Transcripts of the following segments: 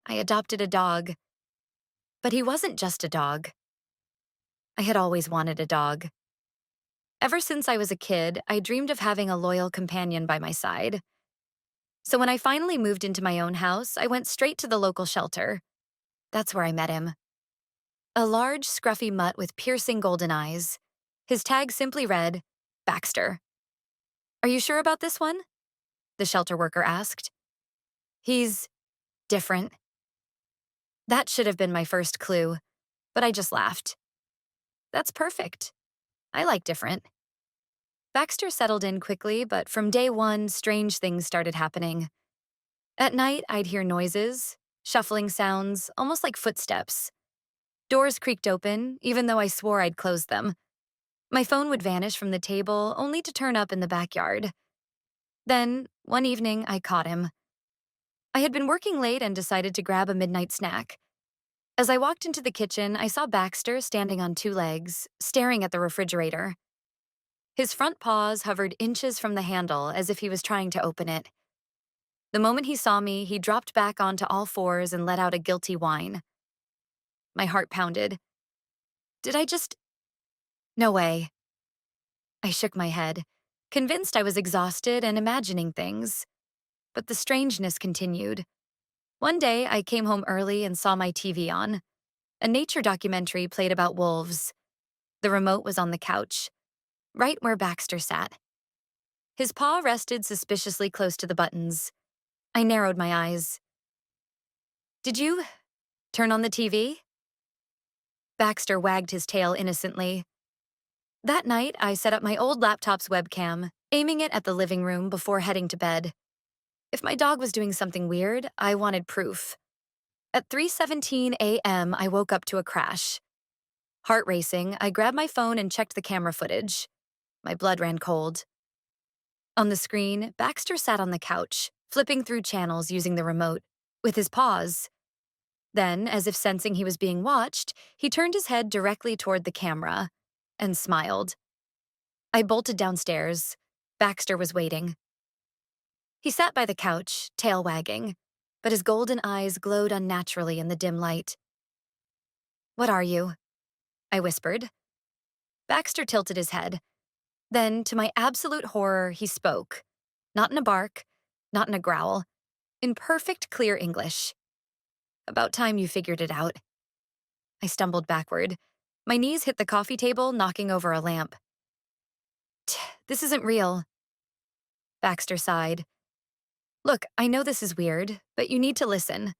I adopted a dog. But he wasn't just a dog. I had always wanted a dog. Ever since I was a kid, I dreamed of having a loyal companion by my side. So when I finally moved into my own house, I went straight to the local shelter. That's where I met him. A large, scruffy mutt with piercing golden eyes. His tag simply read, Baxter. Are you sure about this one? The shelter worker asked. He's different. That should have been my first clue, but I just laughed. That's perfect. I like different. Baxter settled in quickly, but from day one, strange things started happening. At night, I'd hear noises, shuffling sounds, almost like footsteps. Doors creaked open, even though I swore I'd closed them. My phone would vanish from the table, only to turn up in the backyard. Then, one evening, I caught him. I had been working late and decided to grab a midnight snack. As I walked into the kitchen, I saw Baxter standing on two legs, staring at the refrigerator. His front paws hovered inches from the handle as if he was trying to open it. The moment he saw me, he dropped back onto all fours and let out a guilty whine. My heart pounded. Did I just... No way. I shook my head, convinced I was exhausted and imagining things. But the strangeness continued. One day, I came home early and saw my TV on. A nature documentary played about wolves. The remote was on the couch, right where Baxter sat. His paw rested suspiciously close to the buttons. I narrowed my eyes. Did you turn on the TV? Baxter wagged his tail innocently. That night, I set up my old laptop's webcam, aiming it at the living room before heading to bed. If my dog was doing something weird, I wanted proof. At 3:17 a.m., I woke up to a crash. Heart racing, I grabbed my phone and checked the camera footage. My blood ran cold. On the screen, Baxter sat on the couch, flipping through channels using the remote, with his paws. Then, as if sensing he was being watched, he turned his head directly toward the camera and smiled. I bolted downstairs. Baxter was waiting. He sat by the couch, tail wagging, but his golden eyes glowed unnaturally in the dim light. What are you? I whispered. Baxter tilted his head. Then, to my absolute horror, he spoke. Not in a bark, not in a growl. In perfect, clear English. About time you figured it out. I stumbled backward. My knees hit the coffee table, knocking over a lamp. This isn't real. Baxter sighed. Look, I know this is weird, but you need to listen.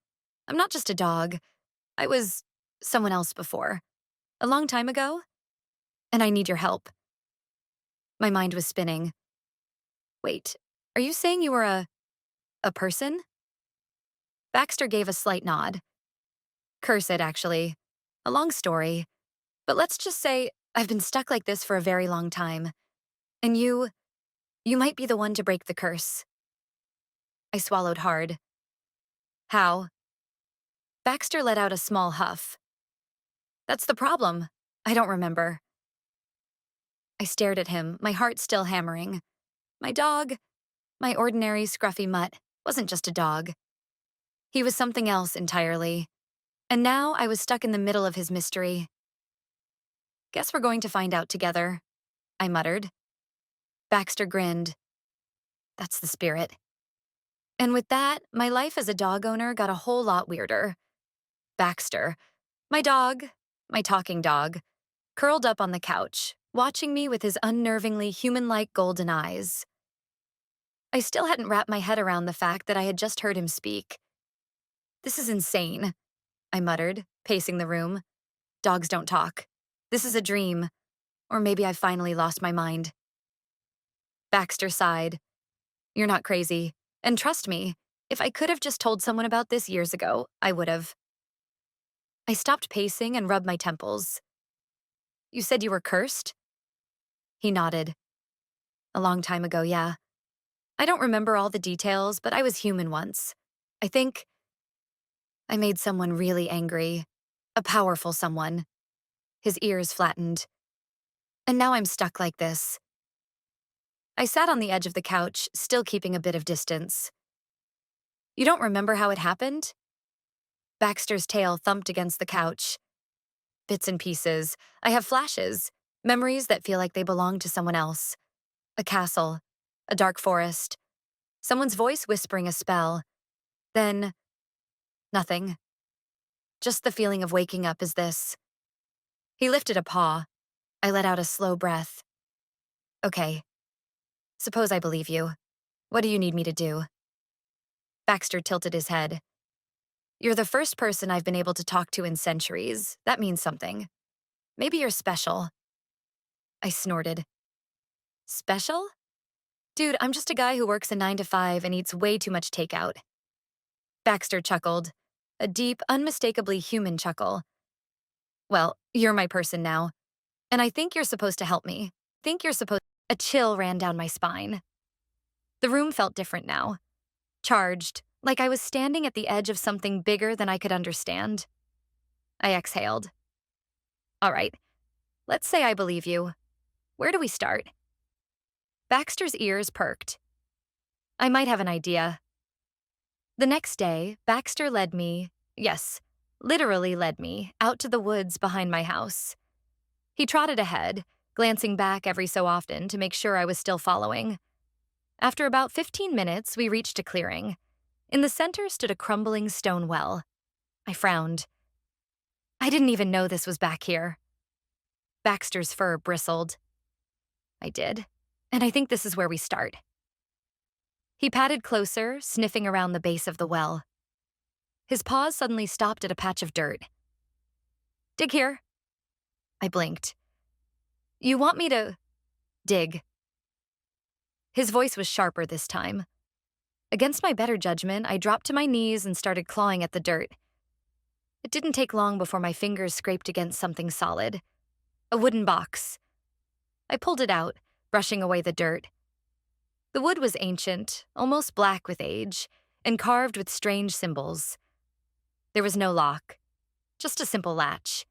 I'm not just a dog. I was someone else before. A long time ago. And I need your help. My mind was spinning. Wait, are you saying you were a person? Baxter gave a slight nod. Cursed, actually. A long story. But let's just say I've been stuck like this for a very long time. And you might be the one to break the curse. I swallowed hard. How? Baxter let out a small huff. That's the problem. I don't remember. I stared at him, my heart still hammering. My dog, my ordinary scruffy mutt, wasn't just a dog. He was something else entirely. And now I was stuck in the middle of his mystery. Guess we're going to find out together, I muttered. Baxter grinned. That's the spirit. And with that, my life as a dog owner got a whole lot weirder. Baxter, my dog, my talking dog, curled up on the couch, watching me with his unnervingly human-like golden eyes. I still hadn't wrapped my head around the fact that I had just heard him speak. This is insane, I muttered, pacing the room. Dogs don't talk. This is a dream. Or maybe I've finally lost my mind. Baxter sighed. You're not crazy. And trust me, if I could have just told someone about this years ago, I would have. I stopped pacing and rubbed my temples. You said you were cursed? He nodded. A long time ago, yeah. I don't remember all the details, but I was human once. I think I made someone really angry. A powerful someone. His ears flattened. And now I'm stuck like this. I sat on the edge of the couch, still keeping a bit of distance. You don't remember how it happened? Baxter's tail thumped against the couch. Bits and pieces. I have flashes, memories that feel like they belong to someone else. A castle, a dark forest, someone's voice whispering a spell. Then, nothing. Just the feeling of waking up is this. He lifted a paw. I let out a slow breath. Okay. Suppose I believe you. What do you need me to do? Baxter tilted his head. You're the first person I've been able to talk to in centuries. That means something. Maybe you're special. I snorted. Special? Dude, I'm just a guy who works a 9 to 5 and eats way too much takeout. Baxter chuckled. A deep, unmistakably human chuckle. Well, you're my person now. And I think you're supposed to help me. A chill ran down my spine. The room felt different now. Charged, like I was standing at the edge of something bigger than I could understand. I exhaled. All right, let's say I believe you. Where do we start? Baxter's ears perked. I might have an idea. The next day, Baxter led me, yes, literally led me, out to the woods behind my house. He trotted ahead, glancing back every so often to make sure I was still following. After about 15 minutes, we reached a clearing. In the center stood a crumbling stone well. I frowned. I didn't even know this was back here. Baxter's fur bristled. I did, and I think this is where we start. He patted closer, sniffing around the base of the well. His paws suddenly stopped at a patch of dirt. Dig here. I blinked. You want me to dig? His voice was sharper this time. Against my better judgment, I dropped to my knees and started clawing at the dirt. It didn't take long before my fingers scraped against something solid. A wooden box. I pulled it out, brushing away the dirt. The wood was ancient, almost black with age, and carved with strange symbols. There was no lock, just a simple latch.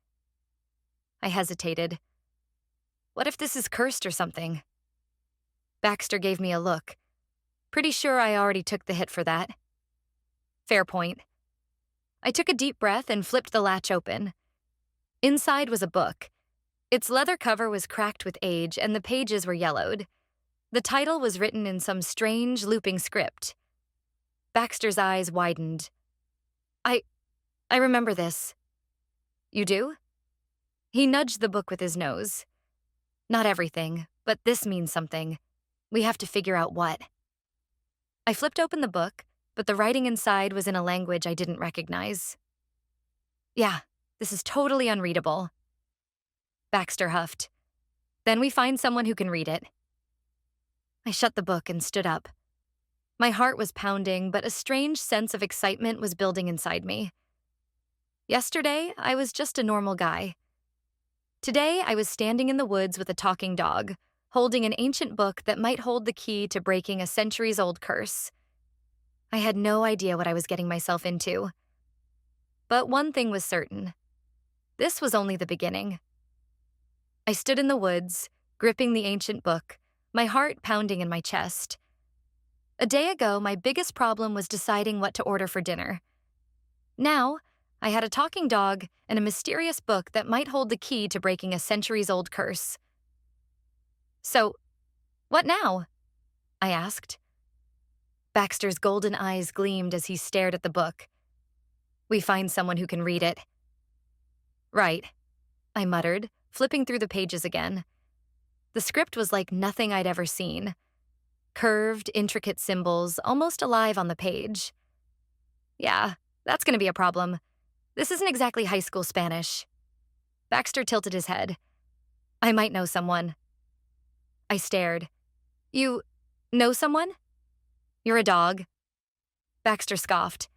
I hesitated. What if this is cursed or something? Baxter gave me a look. Pretty sure I already took the hit for that. Fair point. I took a deep breath and flipped the latch open. Inside was a book. Its leather cover was cracked with age and the pages were yellowed. The title was written in some strange, looping script. Baxter's eyes widened. I remember this. You do? He nudged the book with his nose. Not everything, but this means something. We have to figure out what. I flipped open the book, but the writing inside was in a language I didn't recognize. Yeah, this is totally unreadable. Baxter huffed. Then we find someone who can read it. I shut the book and stood up. My heart was pounding, but a strange sense of excitement was building inside me. Yesterday, I was just a normal guy. Today, I was standing in the woods with a talking dog, holding an ancient book that might hold the key to breaking a centuries-old curse. I had no idea what I was getting myself into. But one thing was certain. This was only the beginning. I stood in the woods, gripping the ancient book, my heart pounding in my chest. A day ago, my biggest problem was deciding what to order for dinner. Now, I had a talking dog and a mysterious book that might hold the key to breaking a centuries-old curse. So, what now? I asked. Baxter's golden eyes gleamed as he stared at the book. We find someone who can read it. Right, I muttered, flipping through the pages again. The script was like nothing I'd ever seen. Curved, intricate symbols, almost alive on the page. Yeah, that's gonna be a problem. This isn't exactly high school Spanish. Baxter tilted his head. I might know someone. I stared. You know someone? You're a dog. Baxter scoffed.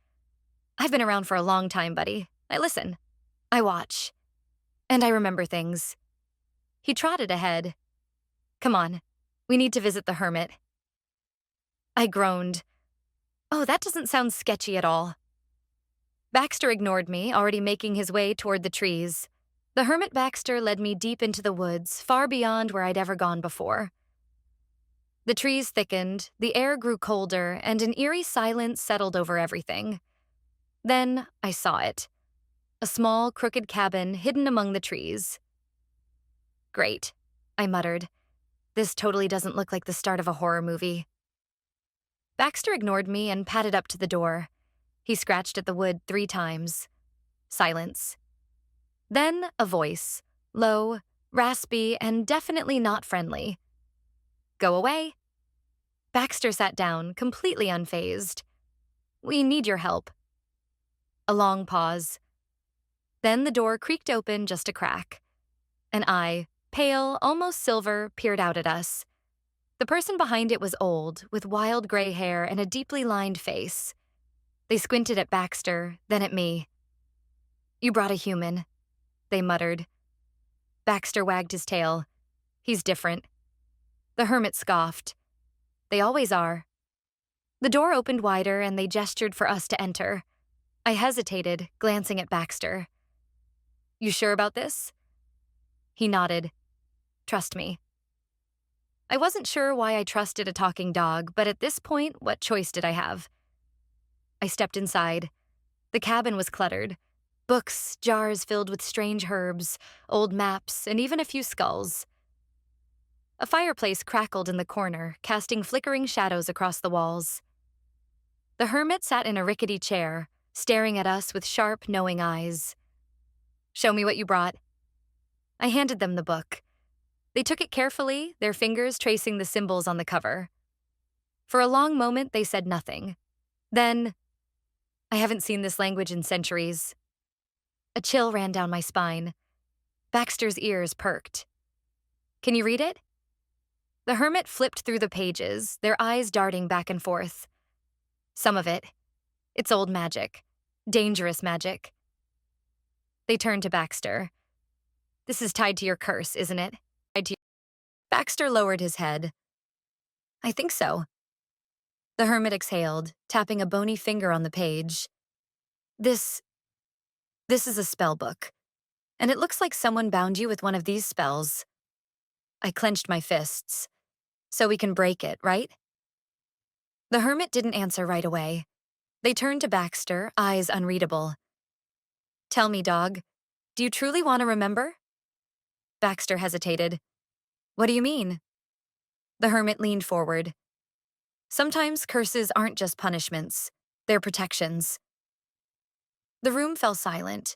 I've been around for a long time, buddy. I listen. I watch. And I remember things. He trotted ahead. Come on, we need to visit the hermit. I groaned. Oh, that doesn't sound sketchy at all. Baxter ignored me, already making his way toward the trees. The hermit Baxter led me deep into the woods, far beyond where I'd ever gone before. The trees thickened, the air grew colder, and an eerie silence settled over everything. Then I saw it. A small, crooked cabin hidden among the trees. Great, I muttered. This totally doesn't look like the start of a horror movie. Baxter ignored me and padded up to the door. He scratched at the wood 3 times. Silence. Then a voice, low, raspy, and definitely not friendly. Go away. Baxter sat down, completely unfazed. We need your help. A long pause. Then the door creaked open just a crack. An eye, pale, almost silver, peered out at us. The person behind it was old, with wild gray hair and a deeply lined face. They squinted at Baxter, then at me. You brought a human, they muttered. Baxter wagged his tail. He's different. The hermit scoffed. They always are. The door opened wider and they gestured for us to enter. I hesitated, glancing at Baxter. You sure about this? He nodded. Trust me. I wasn't sure why I trusted a talking dog, but at this point, what choice did I have? I stepped inside. The cabin was cluttered. Books, jars filled with strange herbs, old maps, and even a few skulls. A fireplace crackled in the corner, casting flickering shadows across the walls. The hermit sat in a rickety chair, staring at us with sharp, knowing eyes. Show me what you brought. I handed them the book. They took it carefully, their fingers tracing the symbols on the cover. For a long moment, they said nothing. Then, I haven't seen this language in centuries. A chill ran down my spine. Baxter's ears perked. Can you read it? The hermit flipped through the pages, their eyes darting back and forth. Some of it. It's old magic. Dangerous magic. They turned to Baxter. This is tied to your curse, isn't it? Baxter lowered his head. I think so. The hermit exhaled, tapping a bony finger on the page. This is a spell book, and it looks like someone bound you with one of these spells. I clenched my fists. So we can break it, right? The hermit didn't answer right away. They turned to Baxter, eyes unreadable. Tell me, dog, do you truly want to remember? Baxter hesitated. What do you mean? The hermit leaned forward. Sometimes curses aren't just punishments, they're protections. The room fell silent.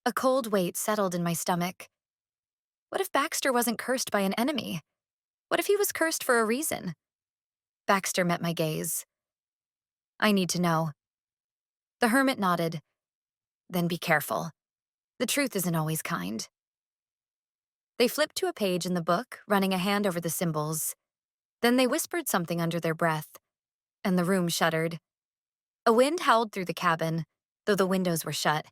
A cold weight settled in my stomach. What if Baxter wasn't cursed by an enemy? What if he was cursed for a reason? Baxter met my gaze. I need to know. The hermit nodded. Then be careful. The truth isn't always kind. They flipped to a page in the book, running a hand over the symbols. Then they whispered something under their breath, and the room shuddered. A wind howled through the cabin, though the windows were shut.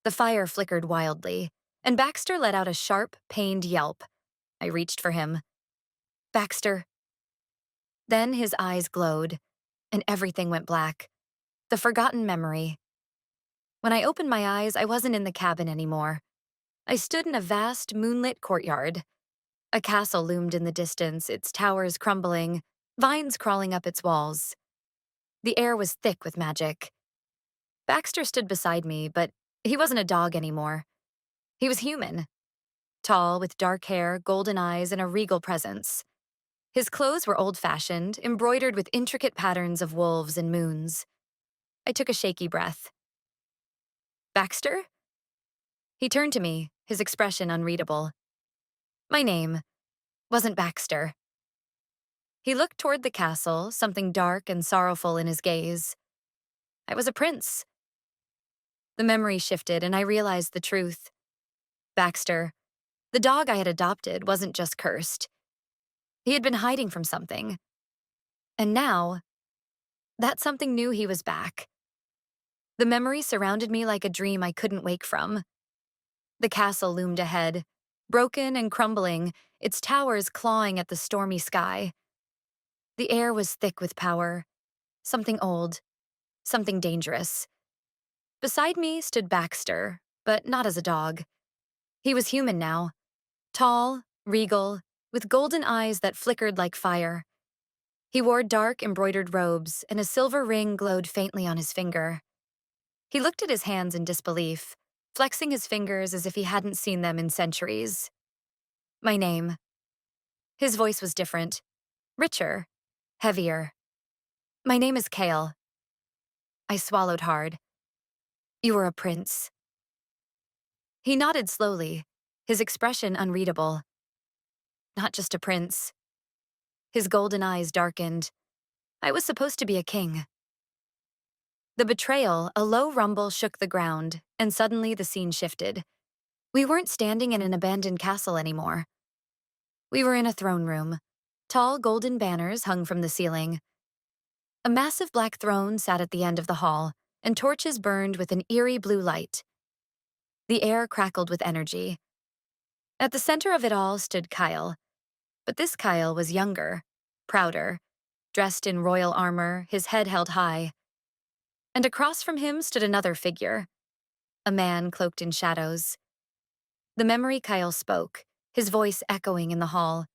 The fire flickered wildly, and Baxter let out a sharp, pained yelp. I reached for him. Baxter. Then his eyes glowed, and everything went black. The forgotten memory. When I opened my eyes, I wasn't in the cabin anymore. I stood in a vast, moonlit courtyard. A castle loomed in the distance, its towers crumbling, vines crawling up its walls. The air was thick with magic. Baxter stood beside me, but he wasn't a dog anymore. He was human. Tall, with dark hair, golden eyes, and a regal presence. His clothes were old-fashioned, embroidered with intricate patterns of wolves and moons. I took a shaky breath. Baxter? He turned to me, his expression unreadable. My name wasn't Baxter. He looked toward the castle, something dark and sorrowful in his gaze. I was a prince. The memory shifted, and I realized the truth. Baxter, the dog I had adopted, wasn't just cursed. He had been hiding from something. And now, that something knew he was back. The memory surrounded me like a dream I couldn't wake from. The castle loomed ahead, broken and crumbling, its towers clawing at the stormy sky. The air was thick with power, something old, something dangerous. Beside me stood Baxter, but not as a dog. He was human now, tall, regal, with golden eyes that flickered like fire. He wore dark embroidered robes, and a silver ring glowed faintly on his finger. He looked at his hands in disbelief, flexing his fingers as if he hadn't seen them in centuries. My name. His voice was different, richer, heavier. My name is Kale. I swallowed hard. You are a prince. He nodded slowly, his expression unreadable. Not just a prince. His golden eyes darkened. I was supposed to be a king. The betrayal, a low rumble shook the ground, and suddenly the scene shifted. We weren't standing in an abandoned castle anymore. We were in a throne room. Tall golden banners hung from the ceiling. A massive black throne sat at the end of the hall, and torches burned with an eerie blue light. The air crackled with energy. At the center of it all stood Kyle. But this Kyle was younger, prouder, dressed in royal armor, his head held high. And across from him stood another figure, a man cloaked in shadows. The memory Kyle spoke, his voice echoing in the hall.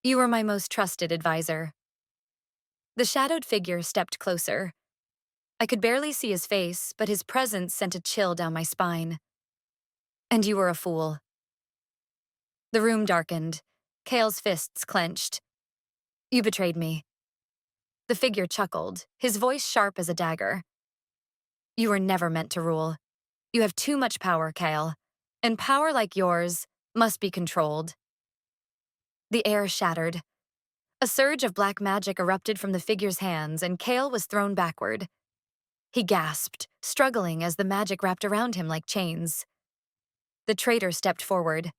You were my most trusted advisor. The shadowed figure stepped closer. I could barely see his face, but his presence sent a chill down my spine. And you were a fool. The room darkened. Kale's fists clenched. You betrayed me. The figure chuckled, his voice sharp as a dagger. You were never meant to rule. You have too much power, Kale. And power like yours must be controlled. The air shattered. A surge of black magic erupted from the figure's hands, and Kale was thrown backward. He gasped, struggling as the magic wrapped around him like chains. The traitor stepped forward.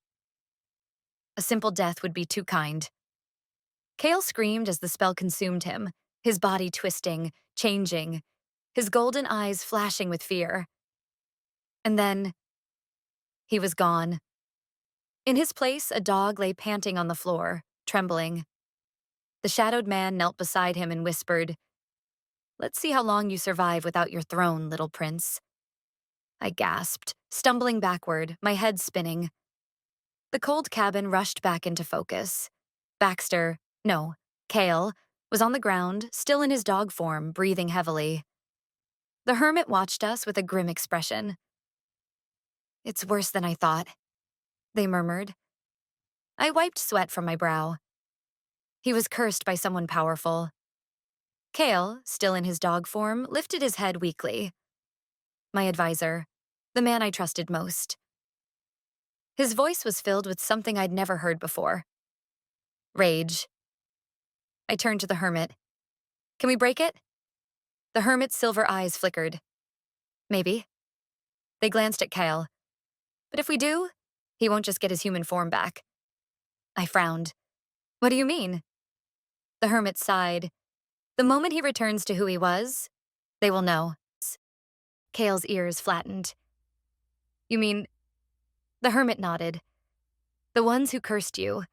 A simple death would be too kind. Kale screamed as the spell consumed him, his body twisting, changing, his golden eyes flashing with fear. And then, he was gone. In his place, a dog lay panting on the floor, trembling. The shadowed man knelt beside him and whispered, Let's see how long you survive without your throne, little prince. I gasped, stumbling backward, my head spinning. The cold cabin rushed back into focus. Baxter, no, Kale, was on the ground, still in his dog form, breathing heavily. The hermit watched us with a grim expression. It's worse than I thought, they murmured. I wiped sweat from my brow. He was cursed by someone powerful. Kale, still in his dog form, lifted his head weakly. My advisor, the man I trusted most. His voice was filled with something I'd never heard before. Rage. I turned to the hermit. Can we break it? The hermit's silver eyes flickered. Maybe. They glanced at Kale. But if we do, he won't just get his human form back. I frowned. What do you mean? The hermit sighed. The moment he returns to who he was, they will know. Kale's ears flattened. You mean... The hermit nodded. The ones who cursed you,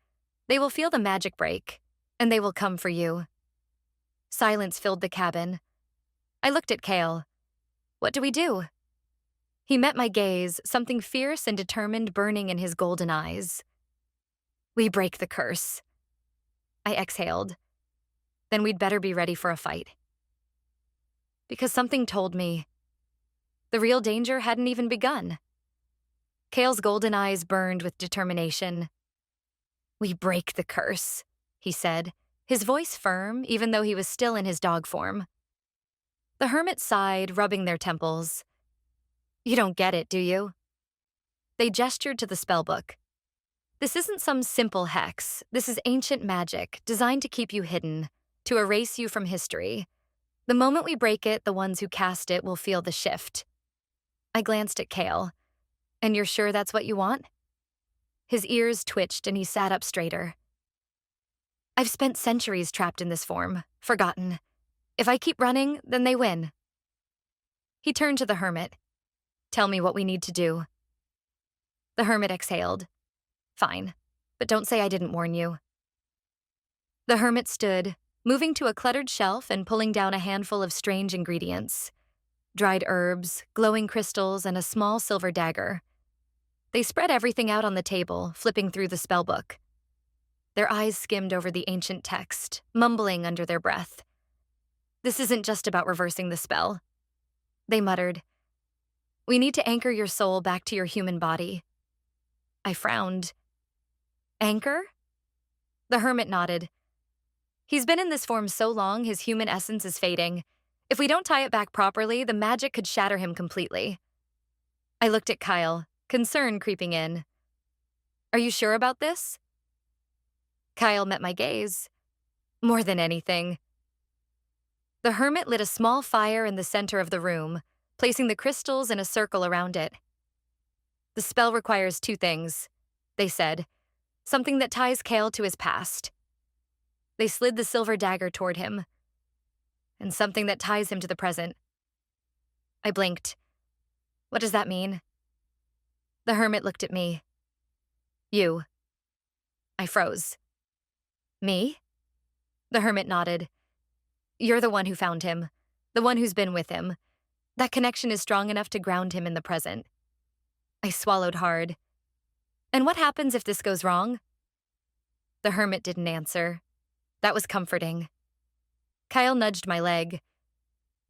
they will feel the magic break, and they will come for you. Silence filled the cabin. I looked at Kale. What do we do? He met my gaze, something fierce and determined burning in his golden eyes. We break the curse. I exhaled. Then we'd better be ready for a fight. Because something told me the real danger hadn't even begun. Kale's golden eyes burned with determination. We break the curse, he said, his voice firm even though he was still in his dog form. The hermit sighed, rubbing their temples. You don't get it, do you? They gestured to the spellbook. This isn't some simple hex. This is ancient magic, designed to keep you hidden, to erase you from history. The moment we break it, the ones who cast it will feel the shift. I glanced at Kale. And you're sure that's what you want? His ears twitched and he sat up straighter. I've spent centuries trapped in this form, forgotten. If I keep running, then they win. He turned to the hermit. Tell me what we need to do. The hermit exhaled. Fine, but don't say I didn't warn you. The hermit stood, moving to a cluttered shelf and pulling down a handful of strange ingredients. Dried herbs, glowing crystals, and a small silver dagger. They spread everything out on the table, flipping through the spellbook. Their eyes skimmed over the ancient text, mumbling under their breath. This isn't just about reversing the spell. They muttered, "We need to anchor your soul back to your human body." I frowned. Anchor? The hermit nodded. He's been in this form so long, his human essence is fading. If we don't tie it back properly, the magic could shatter him completely. I looked at Kyle, concern creeping in. Are you sure about this? Kyle met my gaze. More than anything. The hermit lit a small fire in the center of the room, placing the crystals in a circle around it. The spell requires two things, they said. Something that ties Kale to his past. They slid the silver dagger toward him. And something that ties him to the present. I blinked. What does that mean? The hermit looked at me. You. I froze. Me? The hermit nodded. You're the one who found him, the one who's been with him. That connection is strong enough to ground him in the present. I swallowed hard. And what happens if this goes wrong? The hermit didn't answer. That was comforting. Kyle nudged my leg.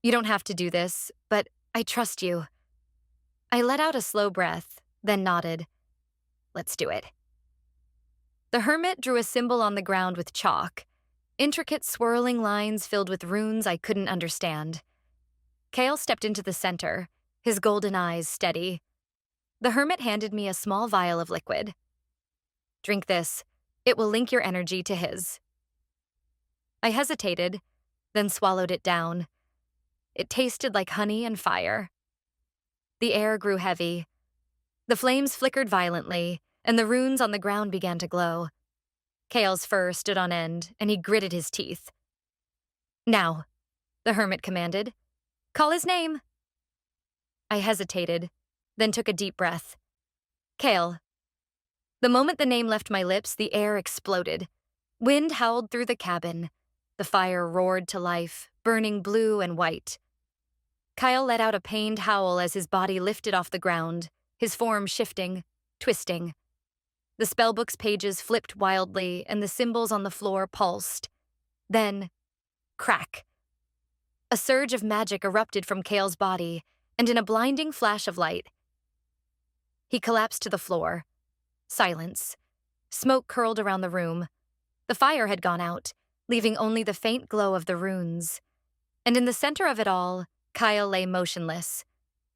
You don't have to do this, but I trust you. I let out a slow breath, then nodded. Let's do it. The hermit drew a symbol on the ground with chalk, intricate swirling lines filled with runes I couldn't understand. Kale stepped into the center, his golden eyes steady. The hermit handed me a small vial of liquid. Drink this. It will link your energy to his. I hesitated, then swallowed it down. It tasted like honey and fire. The air grew heavy. The flames flickered violently, and the runes on the ground began to glow. Kale's fur stood on end, and he gritted his teeth. Now, the hermit commanded. Call his name. I hesitated, then took a deep breath. Kale. The moment the name left my lips, the air exploded. Wind howled through the cabin. The fire roared to life, burning blue and white. Kyle let out a pained howl as his body lifted off the ground, his form shifting, twisting. The spellbook's pages flipped wildly, and the symbols on the floor pulsed. Then, crack. A surge of magic erupted from Kale's body, and in a blinding flash of light, he collapsed to the floor. Silence. Smoke curled around the room. The fire had gone out, leaving only the faint glow of the runes. And in the center of it all, Kyle lay motionless.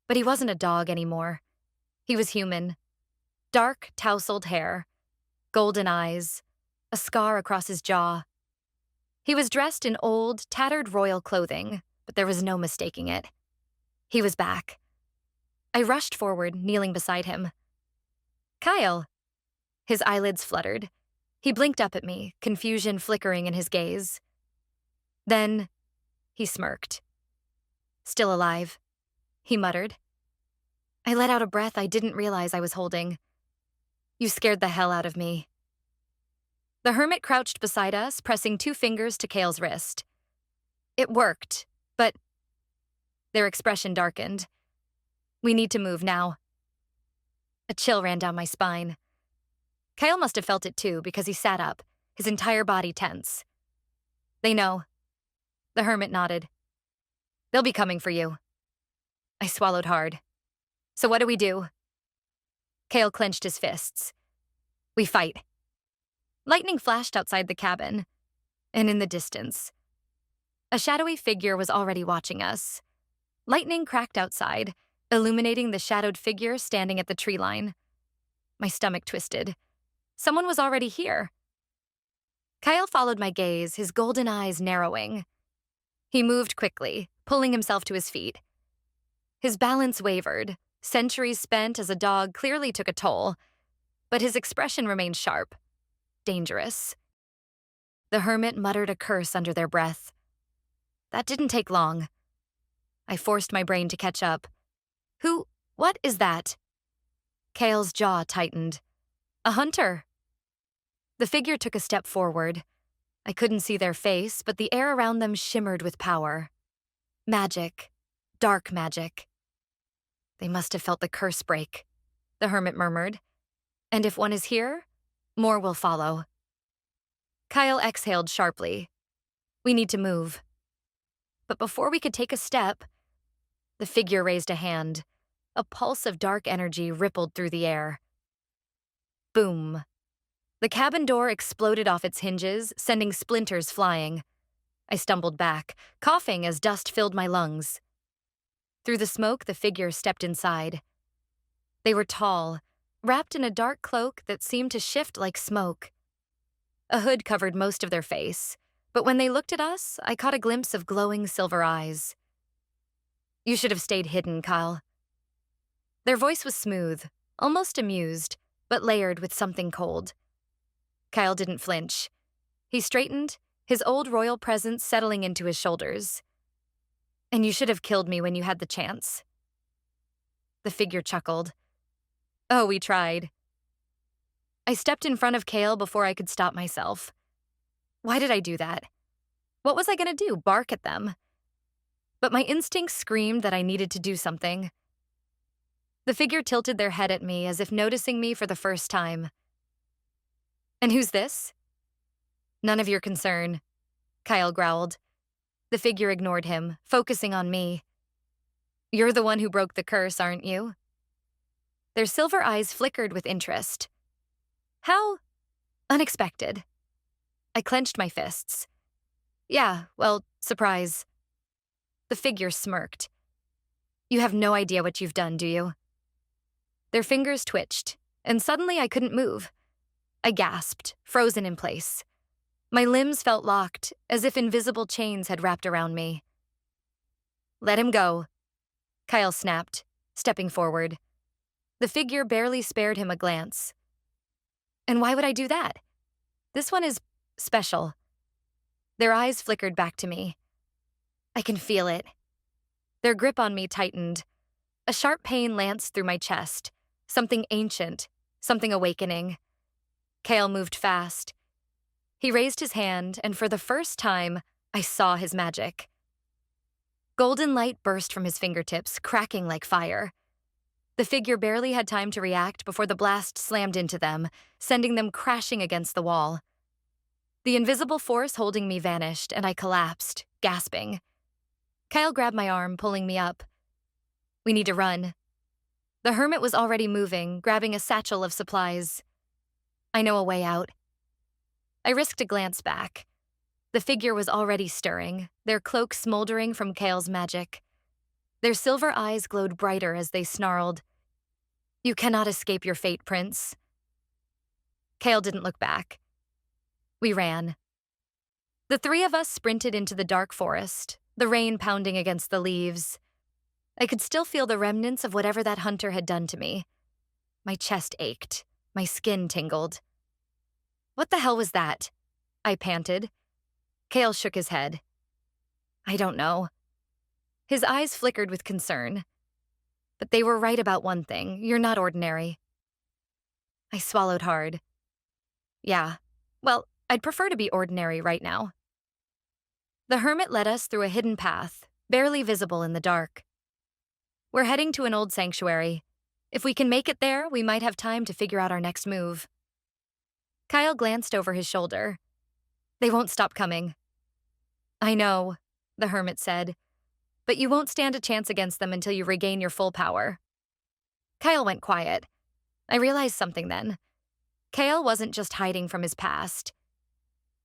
But he wasn't a dog anymore. He was human. Dark, tousled hair, golden eyes, a scar across his jaw. He was dressed in old, tattered royal clothing, but there was no mistaking it. He was back. I rushed forward, kneeling beside him. Kyle. His eyelids fluttered. He blinked up at me, confusion flickering in his gaze. Then, he smirked. Still alive, he muttered. I let out a breath I didn't realize I was holding. You scared the hell out of me. The hermit crouched beside us, pressing 2 fingers to Kale's wrist. It worked, but their expression darkened. We need to move now. A chill ran down my spine. Kyle must have felt it too, because he sat up, his entire body tense. They know. The hermit nodded. They'll be coming for you. I swallowed hard. So what do we do? Kale clenched his fists. We fight. Lightning flashed outside the cabin, and in the distance. A shadowy figure was already watching us. Lightning cracked outside, illuminating the shadowed figure standing at the tree line. My stomach twisted. Someone was already here. Kyle followed my gaze, his golden eyes narrowing. He moved quickly, pulling himself to his feet. His balance wavered. Centuries spent as a dog clearly took a toll, but his expression remained sharp, dangerous. The hermit muttered a curse under their breath. That didn't take long. I forced my brain to catch up. What is that? Kale's jaw tightened. A hunter. The figure took a step forward. I couldn't see their face, but the air around them shimmered with power. Magic. Dark magic. They must have felt the curse break, the hermit murmured. And if one is here, more will follow. Kyle exhaled sharply. We need to move. But before we could take a step, The figure raised a hand. A pulse of dark energy rippled through the air. Boom. The cabin door exploded off its hinges, sending splinters flying. I stumbled back, coughing as dust filled my lungs. Through the smoke, the figure stepped inside. They were tall, wrapped in a dark cloak that seemed to shift like smoke. A hood covered most of their face, but when they looked at us, I caught a glimpse of glowing silver eyes. "You should have stayed hidden, Kyle." Their voice was smooth, almost amused, but layered with something cold. Kyle didn't flinch. He straightened, his old royal presence settling into his shoulders. "And you should have killed me when you had the chance." The figure chuckled. "Oh, we tried." I stepped in front of Kale before I could stop myself. Why did I do that? What was I going to do, bark at them? But my instincts screamed that I needed to do something. The figure tilted their head at me as if noticing me for the first time. "And who's this?" "None of your concern," Kyle growled. The figure ignored him, focusing on me. "You're the one who broke the curse, aren't you?" Their silver eyes flickered with interest. How unexpected. I clenched my fists. "Yeah, well, surprise." The figure smirked. "You have no idea what you've done, do you?" Their fingers twitched, and suddenly I couldn't move. I gasped, frozen in place. My limbs felt locked, as if invisible chains had wrapped around me. "Let him go," Kyle snapped, stepping forward. The figure barely spared him a glance. "And why would I do that? This one is special." Their eyes flickered back to me. I can feel it. Their grip on me tightened. A sharp pain lanced through my chest. Something ancient, something awakening. Kale moved fast. He raised his hand, and for the first time, I saw his magic. Golden light burst from his fingertips, cracking like fire. The figure barely had time to react before the blast slammed into them, sending them crashing against the wall. The invisible force holding me vanished, and I collapsed, gasping. Kyle grabbed my arm, pulling me up. "We need to run." The hermit was already moving, grabbing a satchel of supplies. "I know a way out." I risked a glance back. The figure was already stirring, their cloak smoldering from Kale's magic. Their silver eyes glowed brighter as they snarled, "You cannot escape your fate, Prince." Kale didn't look back. We ran. The three of us sprinted into the dark forest, the rain pounding against the leaves. I could still feel the remnants of whatever that hunter had done to me. My chest ached. My skin tingled. "What the hell was that?" I panted. Kale shook his head. "I don't know." His eyes flickered with concern. "But they were right about one thing. You're not ordinary." I swallowed hard. "Yeah, well, I'd prefer to be ordinary right now." The hermit led us through a hidden path, barely visible in the dark. "We're heading to an old sanctuary. If we can make it there, we might have time to figure out our next move." Kyle glanced over his shoulder. "They won't stop coming." "I know," the hermit said, "but you won't stand a chance against them until you regain your full power." Kyle went quiet. I realized something then. Kale wasn't just hiding from his past.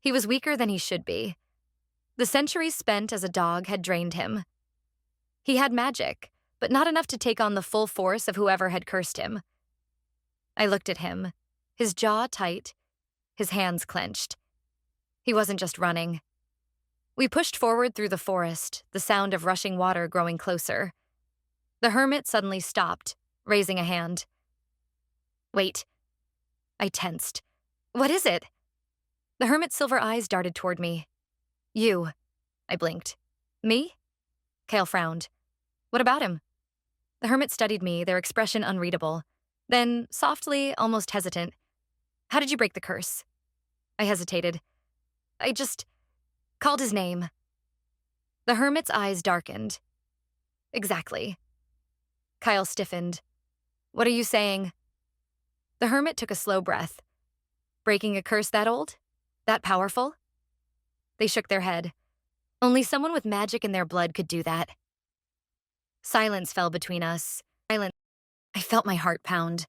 He was weaker than he should be. The centuries spent as a dog had drained him. He had magic, but not enough to take on the full force of whoever had cursed him. I looked at him, his jaw tight, his hands clenched. He wasn't just running. We pushed forward through the forest, the sound of rushing water growing closer. The hermit suddenly stopped, raising a hand. "Wait." I tensed. "What is it?" The hermit's silver eyes darted toward me. "You." I blinked. "Me?" Kale frowned. "What about him?" The hermit studied me, their expression unreadable. Then, softly, almost hesitant, "How did you break the curse?" I hesitated. "I just called his name." The hermit's eyes darkened. "Exactly." Kyle stiffened. "What are you saying?" The hermit took a slow breath. "Breaking a curse that old? That powerful?" They shook their head. "Only someone with magic in their blood could do that." Silence fell between us. Silence. I felt my heart pound.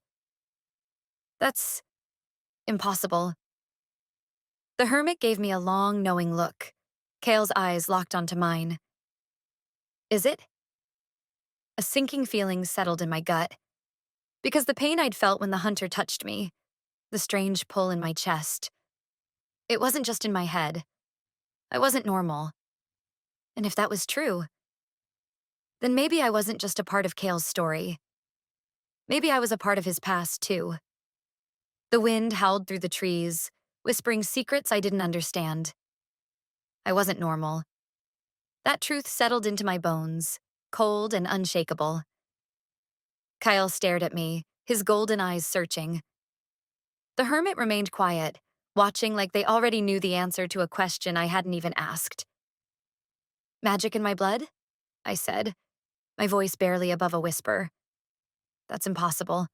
That's impossible. The hermit gave me a long, knowing look. Kale's eyes locked onto mine. Is it? A sinking feeling settled in my gut. Because the pain I'd felt when the hunter touched me, the strange pull in my chest, it wasn't just in my head. I wasn't normal. And if that was true, then maybe I wasn't just a part of Kale's story. Maybe I was a part of his past, too. The wind howled through the trees, whispering secrets I didn't understand. I wasn't normal. That truth settled into my bones, cold and unshakable. Kyle stared at me, his golden eyes searching. The hermit remained quiet, watching like they already knew the answer to a question I hadn't even asked. Magic in my blood? I said, my voice barely above a whisper. That's impossible.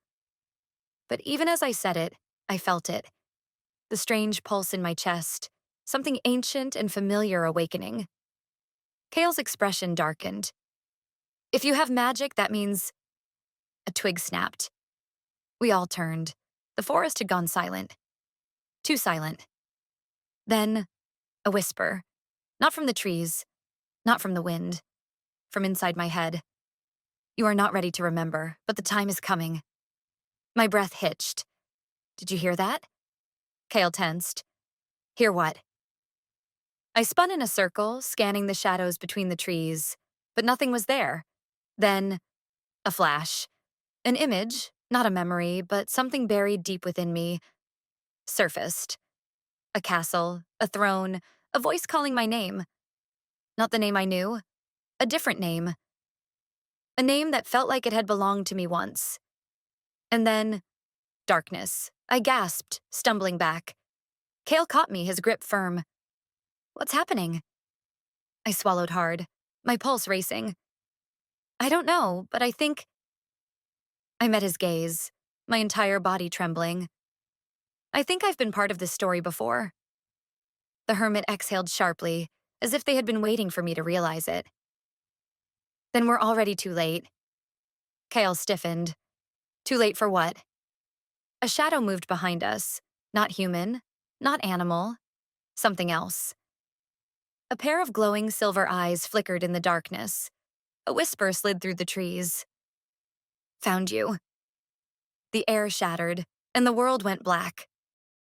But even as I said it, I felt it. The strange pulse in my chest, something ancient and familiar awakening. Kale's expression darkened. If you have magic, that means... A twig snapped. We all turned. The forest had gone silent. Too silent. Then, a whisper. Not from the trees, not from the wind, from inside my head. You are not ready to remember, but the time is coming. My breath hitched. Did you hear that? Kale tensed. Hear what? I spun in a circle, scanning the shadows between the trees, but nothing was there. Then, a flash. An image, not a memory, but something buried deep within me, surfaced. A castle, a throne, a voice calling my name. Not the name I knew, a different name. A name that felt like it had belonged to me once. And then, darkness. I gasped, stumbling back. Kale caught me, his grip firm. What's happening? I swallowed hard, my pulse racing. I don't know, but I think... I met his gaze, my entire body trembling. I think I've been part of this story before. The hermit exhaled sharply, as if they had been waiting for me to realize it. Then we're already too late. Kale stiffened. Too late for what? A shadow moved behind us. Not human, not animal, something else. A pair of glowing silver eyes flickered in the darkness. A whisper slid through the trees. Found you. The air shattered, and the world went black.